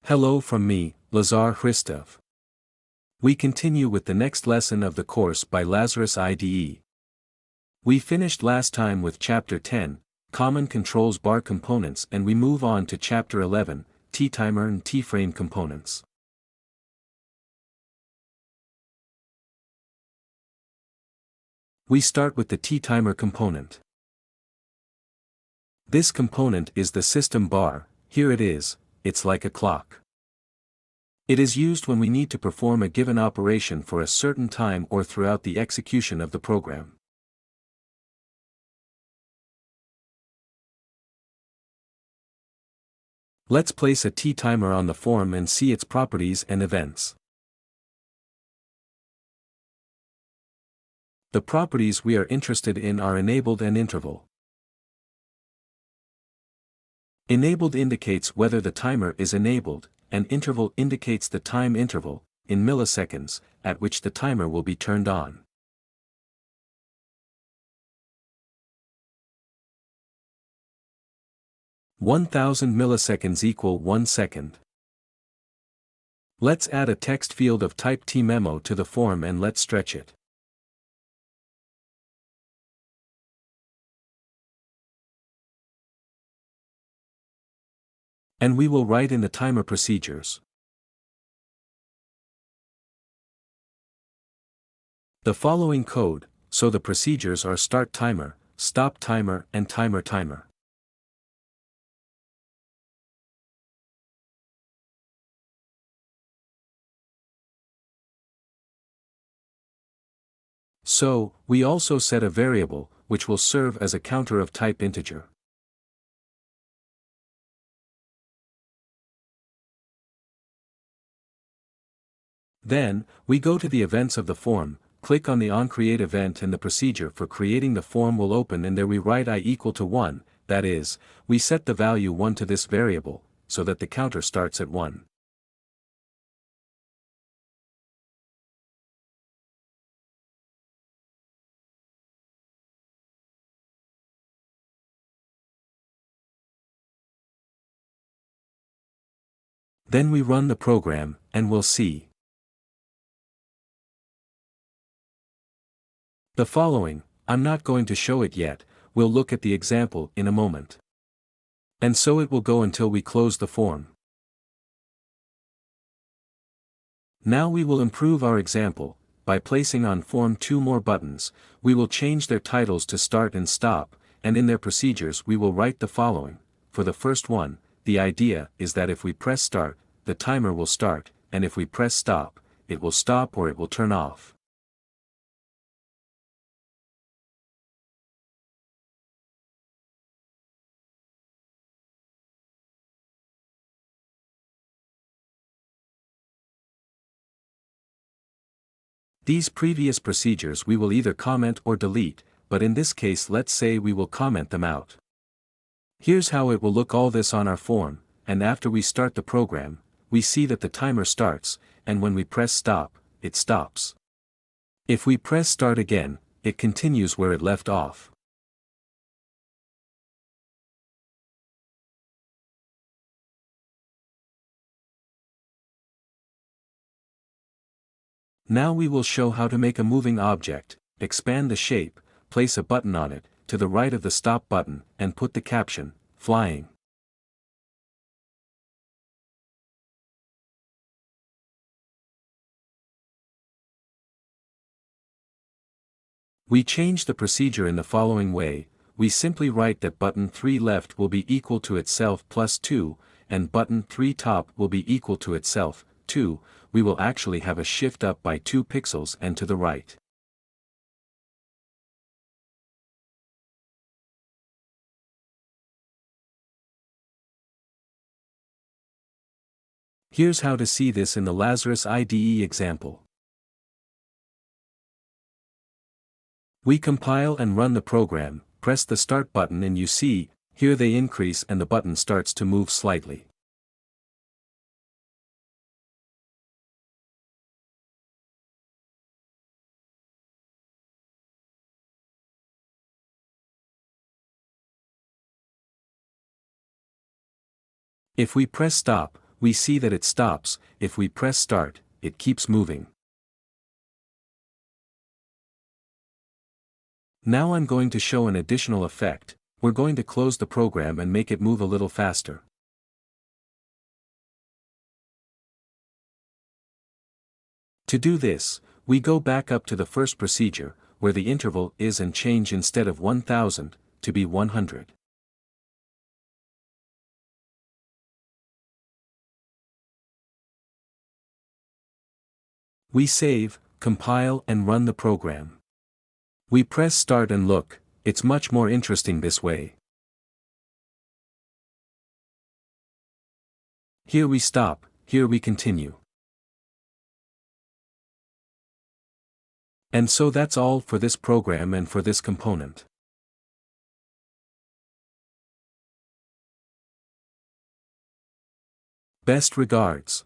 Hello from me, Lazar Christov. We continue with the next lesson of the course by Lazarus IDE. We finished last time with Chapter 10, Common Controls Bar Components, and we move on to Chapter 11, TTimer and T-Frame Components. We start with the TTimer component. This component is the system bar. Here it is, it's like a clock. It is used when we need to perform a given operation for a certain time or throughout the execution of the program. Let's place a TTimer on the form and see its properties and events. The properties we are interested in are enabled and interval. Enabled indicates whether the timer is enabled, and interval indicates the time interval, in milliseconds, at which the timer will be turned on. "1,000 milliseconds equal 1 second. Let's add a text field of type T-memo to the form and let's stretch it. And we will write in the timer procedures. The following code, so the procedures are start timer, stop timer and timer timer. So, we also set a variable, which will serve as a counter of type integer. Then, we go to the events of the form, click on the onCreate event and the procedure for creating the form will open, and there we write I equal to 1, that is, we set the value 1 to this variable, so that the counter starts at 1. Then we run the program, and we'll see the following. I'm not going to show it yet, we'll look at the example in a moment. And so it will go until we close the form. Now we will improve our example, by placing on form 2 more buttons. We will change their titles to start and stop, and in their procedures we will write the following. For the first one, the idea is that if we press start, the timer will start, and if we press stop, it will stop or it will turn off. These previous procedures we will either comment or delete, but in this case let's say we will comment them out. Here's how it will look all this on our form, and after we start the program, we see that the timer starts, and when we press stop, it stops. If we press start again, it continues where it left off. Now we will show how to make a moving object, expand the shape, place a button on it, to the right of the stop button, and put the caption, flying. We change the procedure in the following way. We simply write that button 3 left will be equal to itself plus 2, and button 3 top will be equal to itself, 2, we will actually have a shift up by 2 pixels and to the right. Here's how to see this in the Lazarus IDE example. We compile and run the program, press the start button and you see, here they increase and the button starts to move slightly. If we press stop, we see that it stops. If we press start, it keeps moving. Now I'm going to show an additional effect. We're going to close the program and make it move a little faster. To do this, we go back up to the first procedure, where the interval is and change instead of 1000, to be 100. We save, compile and run the program. We press start and look, it's much more interesting this way. Here we stop, here we continue. And so that's all for this program and for this component. Best regards.